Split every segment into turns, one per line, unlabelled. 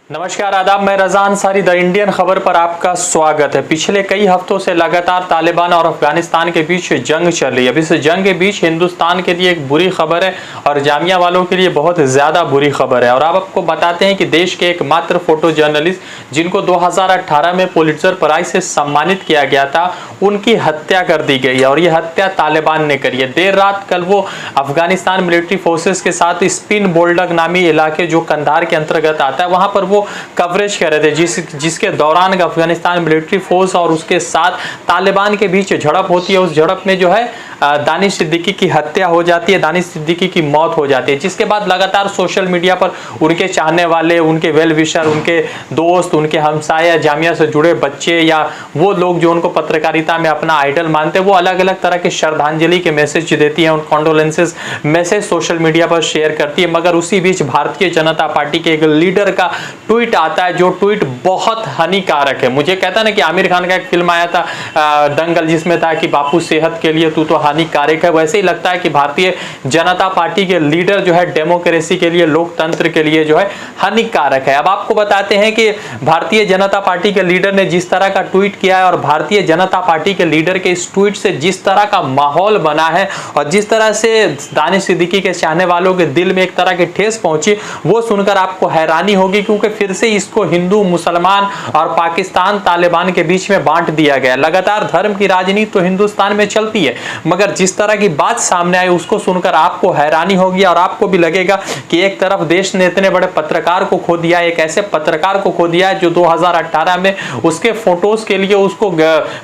नमस्कार आदाब, मैं रज़ा अंसारी द इंडियन खबर पर आपका स्वागत है। पिछले कई हफ्तों से लगातार तालिबान और अफगानिस्तान के बीच जंग चल रही है। अब इस जंग के बीच हिंदुस्तान के लिए एक बुरी खबर है और जामिया वालों के लिए बहुत ज़्यादा बुरी खबर है। और अब आपको बताते हैं कि देश के एकमात्र फोटो जर्नलिस्ट जिनको 2018 में पुलित्जर प्राइज से सम्मानित किया गया था, उनकी हत्या कर दी गई है और ये हत्या तालिबान ने करी है। देर रात कल वो अफगानिस्तान मिलिट्री फोर्सेस के साथ स्पिन बोल्डक नामी इलाके जो कंधार के अंतर्गत आता है, वहां पर वो कवरेज कर रहे थे, जिसके दौरान अफगानिस्तान मिलिट्री फोर्स और उसके साथ तालिबान के बीच झड़प होती है। उस झड़प में जो है दानिश सिद्दीकी की हत्या हो जाती है, दानिश सिद्दीकी की मौत हो जाती है। जिसके बाद लगातार सोशल मीडिया पर उनके चाहने वाले, उनके वेल विशर, उनके दोस्त, उनके हमसाया, जामिया से जुड़े बच्चे या वो लोग जो उनको पत्रकारिता में अपना आइडल मानते हैं, वो अलग अलग तरह के श्रद्धांजलि के मैसेज देती है, उन कॉन्डोलेंसेस मैसेज सोशल मीडिया पर शेयर करती है। मगर उसी बीच भारतीय जनता पार्टी के एक लीडर का ट्वीट आता है, जो ट्वीट बहुत हानिकारक है। मुझे कहता ना कि आमिर खान का एक फिल्म आया था दंगल, जिसमें था कि बापू सेहत के लिए तू तो हानिकारक है, वैसे ही लगता है कि भारतीय जनता पार्टी के लीडर जो है डेमोक्रेसी के लिए, लोकतंत्र के लिए जो है हानिकारक है। अब आपको बताते हैं कि भारतीय जनता पार्टी के लीडर ने जिस तरह का ट्वीट किया है और भारतीय जनता पार्टी के लीडर के इस ट्वीट से जिस तरह का माहौल बना है और जिस तरह से दानिश सिद्दीकी के चाहने वालों के दिल में एक तरह की ठेस पहुंची, वो सुनकर आपको हैरानी होगी, क्योंकि फिर से इसको हिंदू, मुसलमान और पाकिस्तान, तालिबान के बीच में बांट दिया गया। लगातार धर्म की राजनीति तो हिंदुस्तान में चलती है, मगर जिस तरह की बात सामने आई उसको सुनकर आपको हैरानी होगी और आपको भी लगेगा कि एक तरफ देश ने इतने बड़े पत्रकार को खो दिया, एक ऐसे पत्रकार को खो दिया जो 2018 में उसके फोटोज के लिए उसको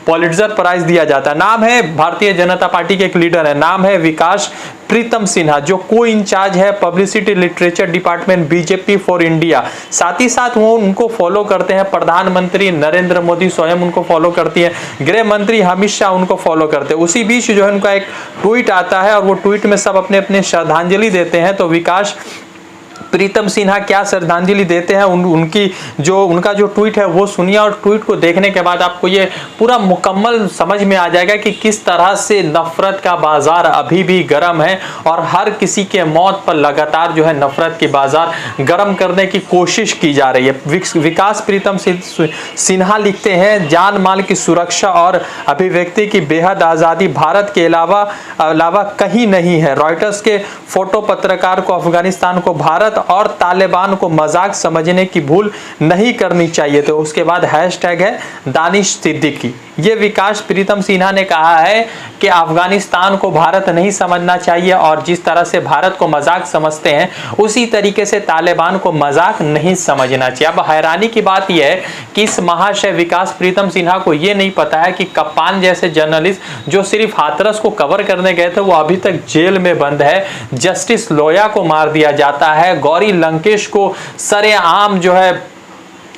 पुलित्जर प्राइज दिया जाता है। नाम है, भारतीय जनता पार्टी के एक लीडर है, नाम है विकास प्रीतम सिन्हा, जो को इंचार्ज है publicity literature department BJP for India. साथ ही साथ वो उनको फॉलो करते हैं प्रधानमंत्री नरेंद्र मोदी स्वयं उनको फॉलो करती है, गृह मंत्री अमित शाह उनको फॉलो करते हैं। उसी बीच जो है उनका एक ट्वीट आता है और वो ट्वीट में सब अपने अपने श्रद्धांजलि देते हैं। तो विकास प्रीतम सिन्हा क्या श्रद्धांजलि देते हैं, उनका जो ट्वीट है वो सुनिए, और ट्वीट को देखने के बाद आपको ये पूरा मुकम्मल समझ में आ जाएगा कि किस तरह से नफरत का बाजार अभी भी गर्म है और हर किसी के मौत पर लगातार जो है नफरत की बाजार गर्म करने की कोशिश की जा रही है। विकास प्रीतम सिन्हा लिखते हैं, जान माल की सुरक्षा और अभिव्यक्ति की बेहद आज़ादी भारत के अलावा कहीं नहीं है। रॉयटर्स के फोटो पत्रकार को अफगानिस्तान को भारत और तालिबान को मजाक समझने की भूल नहीं करनी चाहिए। तो उसके बाद हैशटैग है दानिश सिद्दीकी। ये विकास प्रीतम सिन्हा ने कहा है कि अफगानिस्तान को भारत नहीं समझना चाहिए और जिस तरह से भारत को मजाक समझते हैं उसी तरीके से तालिबान को मजाक नहीं समझना चाहिए। अब हैरानी की बात यह है कि इस महाशय विकास प्रीतम सिन्हा को यह नहीं पता है कि कप्तान जैसे जर्नलिस्ट जो सिर्फ हाथरस को कवर करने गए थे वो अभी तक जेल में बंद है। जस्टिस लोया को मार दिया जाता है, गौरी लंकेश को सरेआम जो है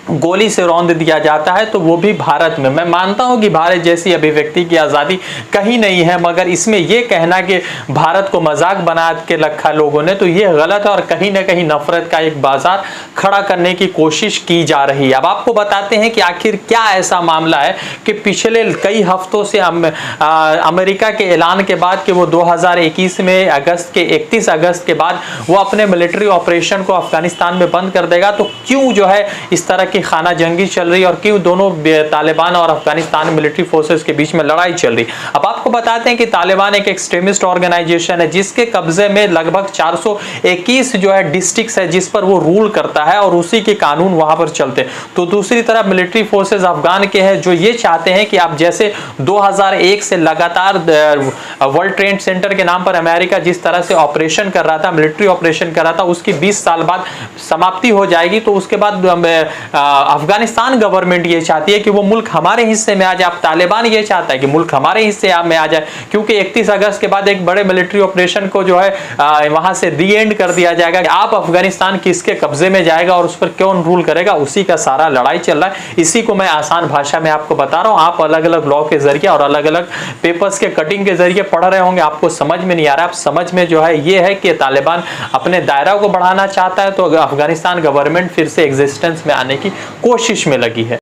गोली से रौंद दिया जाता है, तो वो भी भारत में। मैं मानता हूं कि भारत जैसी अभिव्यक्ति की आज़ादी कहीं नहीं है, मगर इसमें यह कहना कि भारत को मजाक बना के रखा लोगों ने, तो ये गलत है और कहीं ना कहीं नफरत का एक बाजार खड़ा करने की कोशिश की जा रही है। अब आपको बताते हैं कि आखिर क्या ऐसा मामला है कि पिछले कई हफ्तों से अमेरिका के ऐलान के बाद कि वो 2021 में अगस्त के 31 अगस्त के बाद वो अपने मिलिट्री ऑपरेशन को अफगानिस्तान में बंद कर देगा, तो क्यों जो है इस तरह की खाना जंगी चल रही और क्यों दोनों तालिबान और अफगानिस्तान मिलिट्री फोर्सेस के बीच में लड़ाई चल रही। अब आपको बताते हैं कि तालिबान एक एक्सट्रीमिस्ट ऑर्गेनाइजेशन है जिसके कब्जे में लगभग 421 जो है डिस्ट्रिक्ट्स है जिस पर वो रूल करता है और उसी के कानून वहां पर चलते हैं। तो दूसरी तरफ मिलिट्री फोर्सेस अफगान के हैं जो ये चाहते हैं कि आप जैसे 2001 से लगातार वर्ल्ड ट्रेड सेंटर के नाम पर अमेरिका जिस तरह से ऑपरेशन कर रहा था, मिलिट्री ऑपरेशन कर रहा था, उसकी 20 साल बाद समाप्ति हो जाएगी। तो उसके बाद अफगानिस्तान गवर्नमेंट ये चाहती है कि वो मुल्क हमारे हिस्से में आ जाए। अब तालिबान ये चाहता है कि मुल्क हमारे हिस्से में आ जाए, क्योंकि 31 अगस्त के बाद एक बड़े मिलिट्री ऑपरेशन को जो है वहां से री एंड कर दिया जाएगा। आप अफगानिस्तान किसके कब्जे में जाएगा और उस पर कौन रूल करेगा, उसी का सारा लड़ाई चल रहा है। इसी को मैं आसान भाषा में आपको बता रहा हूं। आप अलग अलग लॉ के जरिए और अलग अलग पेपर्स के कटिंग के जरिए पढ़ रहे होंगे, आपको समझ में नहीं आ रहा। आप समझ में जो है ये है कि तालिबान अपने दायरा को बढ़ाना चाहता है, तो अफगानिस्तान गवर्नमेंट फिर से एग्जिस्टेंस में आने की कोशिश में लगी है।